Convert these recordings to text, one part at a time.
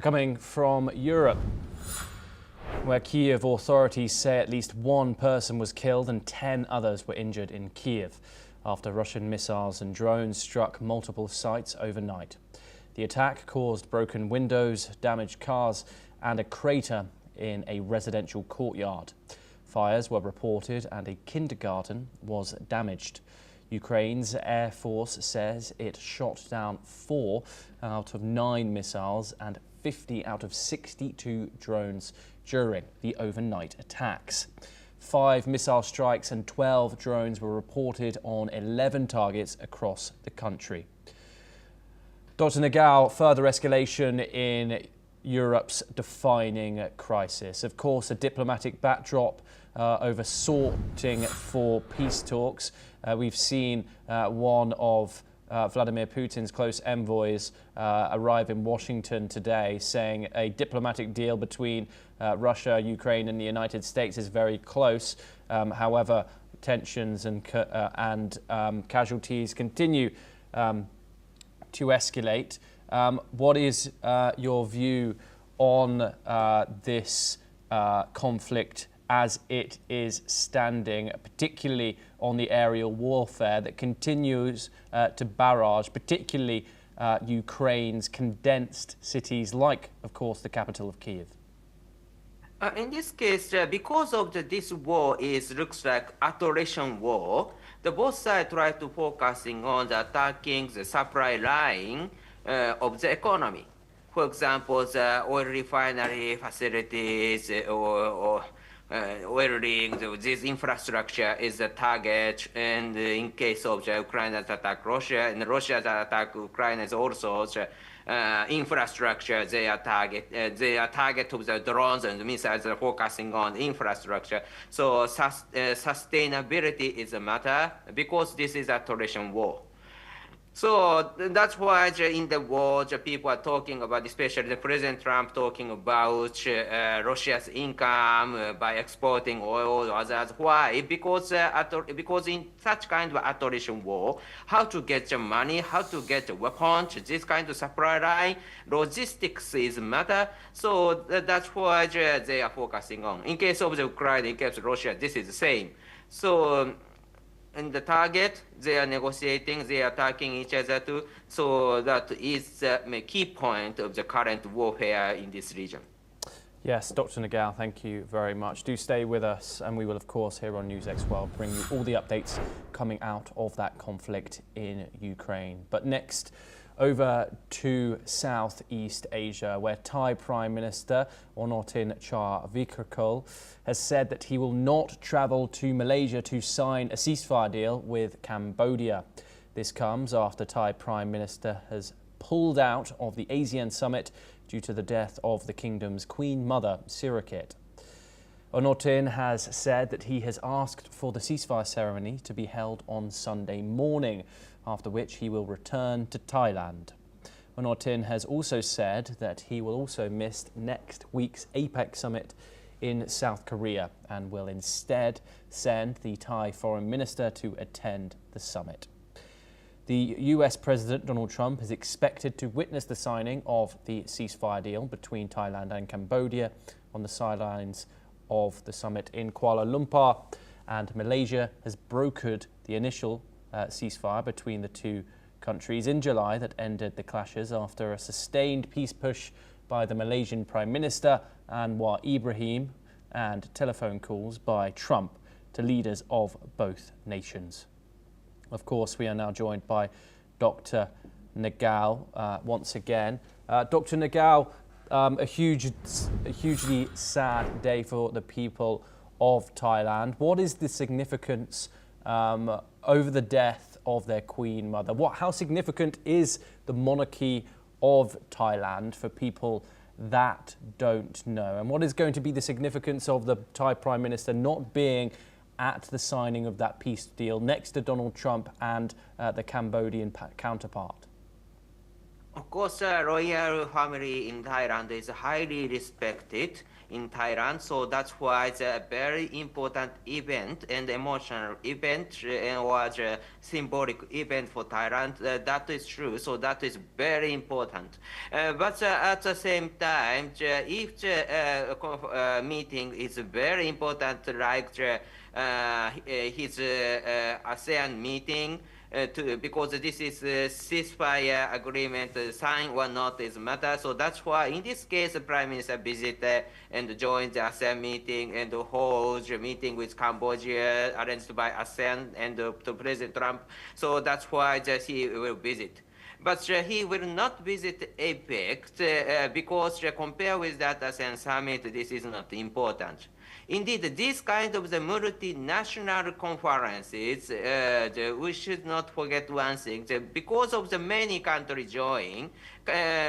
Coming from Europe, where Kyiv authorities say at least one person was killed and 10 others were injured in Kyiv after Russian missiles and drones struck multiple sites overnight. The attack caused broken windows, damaged cars and a crater in a residential courtyard. Fires were reported and a kindergarten was damaged. Ukraine's Air Force says it shot down 4 out of 9 missiles and 50 out of 62 drones during the overnight attacks. 5 missile strikes and 12 drones were reported on 11 targets across the country. Dr. Nagao, further escalation in Europe's defining crisis. Of course, a diplomatic backdrop over sorting for peace talks. We've seen one of Vladimir Putin's close envoys arrive in Washington today, saying a diplomatic deal between Russia, Ukraine and the United States is very close. However, tensions and casualties continue to escalate. What is your view on this conflict as it is standing, particularly on the aerial warfare that continues to barrage, particularly Ukraine's condensed cities like, of course, the capital of Kyiv? In this case, because of this war looks like attrition war, the both sides try to focusing on the attacking the supply line of the economy. For example, the oil refinery facilities or oil rigs, this infrastructure is the target, and in case of the Ukraine attack Russia, and Russia's attack Ukraine is also the infrastructure, they are target of the drones and missiles are focusing on infrastructure. So sustainability is a matter because this is a attrition war. So that's why in the world people are talking about, especially the President Trump talking about Russia's income by exporting oil or others. Why? Because in such kind of attrition war, how to get the money, how to get the weapons, this kind of supply line, logistics is matter. So that's why they are focusing on. In case of the Ukraine, in case of Russia, this is the same. So and the target, they are negotiating, they are attacking each other too. So that is the key point of the current warfare in this region. Yes, Dr. Nagao, thank you very much. Do stay with us, and we will, of course, here on NewsX World bring you all the updates coming out of that conflict in Ukraine. But next, over to Southeast Asia, where Thai Prime Minister Onotin Charnvirakul has said that he will not travel to Malaysia to sign a ceasefire deal with Cambodia. This comes after Thai Prime Minister has pulled out of the ASEAN summit due to the death of the kingdom's Queen Mother surrogate. Onotin has said that he has asked for the ceasefire ceremony to be held on Sunday morning, after which he will return to Thailand. Onotin has also said that he will also miss next week's APEC summit in South Korea and will instead send the Thai foreign minister to attend the summit. The US President Donald Trump is expected to witness the signing of the ceasefire deal between Thailand and Cambodia on the sidelines of the summit in Kuala Lumpur, and Malaysia has brokered the initial ceasefire between the two countries in July that ended the clashes after a sustained peace push by the Malaysian Prime Minister Anwar Ibrahim and telephone calls by Trump to leaders of both nations. Of course, we are now joined by Dr. Nagao once again. Dr. Nagao, a hugely sad day for the people of Thailand. What is the significance over the death of their Queen Mother? How significant is the monarchy of Thailand for people that don't know? And what is going to be the significance of the Thai Prime Minister not being at the signing of that peace deal next to Donald Trump and the Cambodian counterpart? Of course, the royal family in Thailand is highly respected in Thailand, so that's why it's a very important event and emotional event or a symbolic event for Thailand. That is true, so that is very important. But at the same time, if the meeting is very important, like his ASEAN meeting, because this is a ceasefire agreement, sign or not is matter. So that's why in this case, the Prime Minister visited and joined the ASEAN meeting and holds a meeting with Cambodia arranged by ASEAN and to President Trump. So that's why he will visit. But he will not visit APEC because compared with that ASEAN summit, this is not important. Indeed, this kind of the multinational conferences, we should not forget one thing. Because of the many countries joining,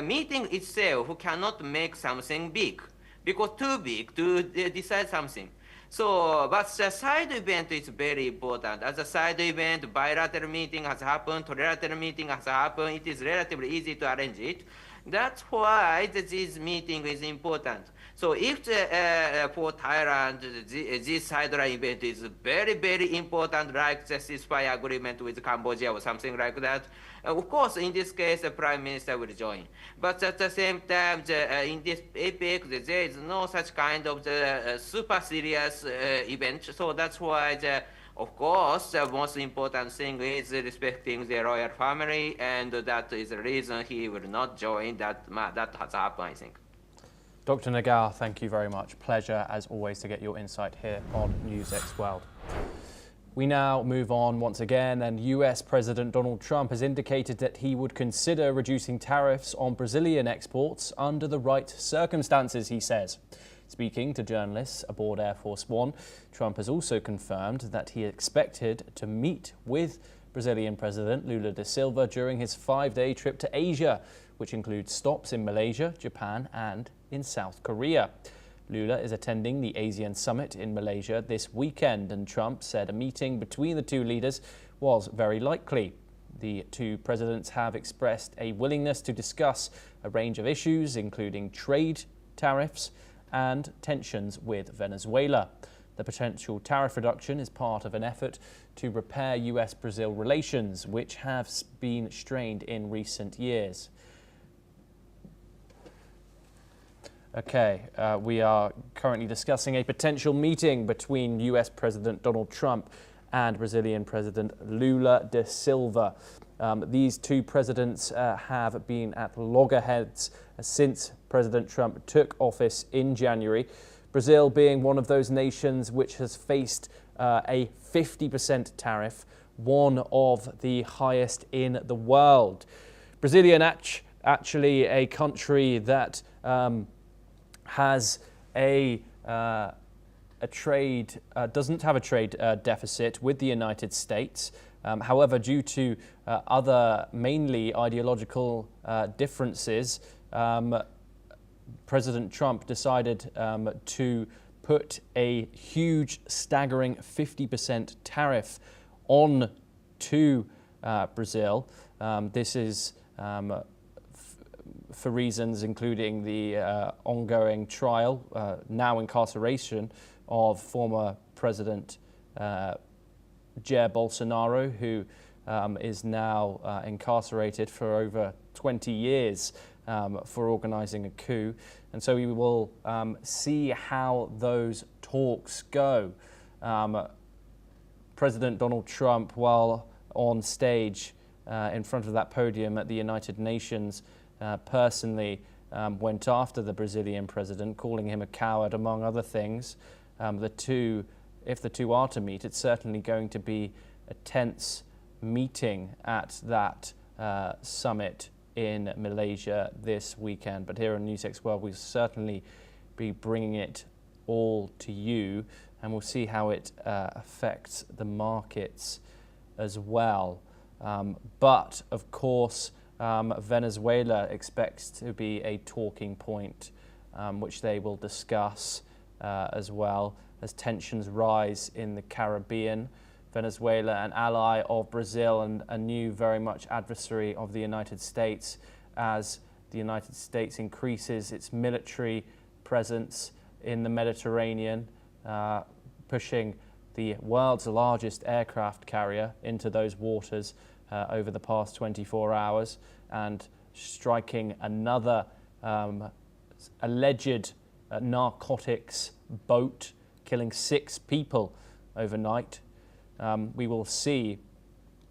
meeting itself cannot make something big, because too big to decide something. So, but the side event is very important. As a side event, bilateral meeting has happened, trilateral meeting has happened. It is relatively easy to arrange it. That's why this meeting is important. So if for Thailand, this sideline event is very, very important, like the ceasefire agreement with Cambodia or something like that, of course, in this case, the Prime Minister will join. But at the same time, in this APEC, there is no such kind of super serious event. So that's why of course, the most important thing is respecting the royal family, and that is the reason he will not join. That has happened, I think. Dr. Nagar, thank you very much. Pleasure, as always, to get your insight here on NewsX World. We now move on once again, and US President Donald Trump has indicated that he would consider reducing tariffs on Brazilian exports under the right circumstances, he says. Speaking to journalists aboard Air Force One, Trump has also confirmed that he expected to meet with Brazilian President Lula da Silva during his 5-day trip to Asia, which includes stops in Malaysia, Japan and in South Korea. Lula is attending the ASEAN summit in Malaysia this weekend, and Trump said a meeting between the two leaders was very likely. The two presidents have expressed a willingness to discuss a range of issues, including trade, tariffs, and tensions with Venezuela. The potential tariff reduction is part of an effort to repair US-Brazil relations, which have been strained in recent years. Okay, we are currently discussing a potential meeting between US President Donald Trump and Brazilian President Lula da Silva. These two presidents have been at loggerheads since President Trump took office in January, Brazil being one of those nations which has faced a 50% tariff, one of the highest in the world. Brazilian actually a country that has doesn't have a trade deficit with the United States. However, due to other mainly ideological differences, President Trump decided to put a huge, staggering 50% tariff on to Brazil. This is for reasons including the ongoing trial, now incarceration, of former President Jair Bolsonaro, who is now incarcerated for over 20 years for organising a coup. And so we will see how those talks go. President Donald Trump, while on stage in front of that podium at the United Nations, personally went after the Brazilian president, calling him a coward, among other things. If the two are to meet, it's certainly going to be a tense meeting at that summit in Malaysia this weekend. But here on NewsX World, we'll certainly be bringing it all to you, and we'll see how it affects the markets as well. But of course, Venezuela expects to be a talking point, which they will discuss as well as tensions rise in the Caribbean. Venezuela, an ally of Brazil and a new very much adversary of the United States, as the United States increases its military presence in the Mediterranean, pushing the world's largest aircraft carrier into those waters over the past 24 hours and striking another alleged narcotics boat, killing 6 people overnight. We will see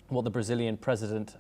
what the Brazilian president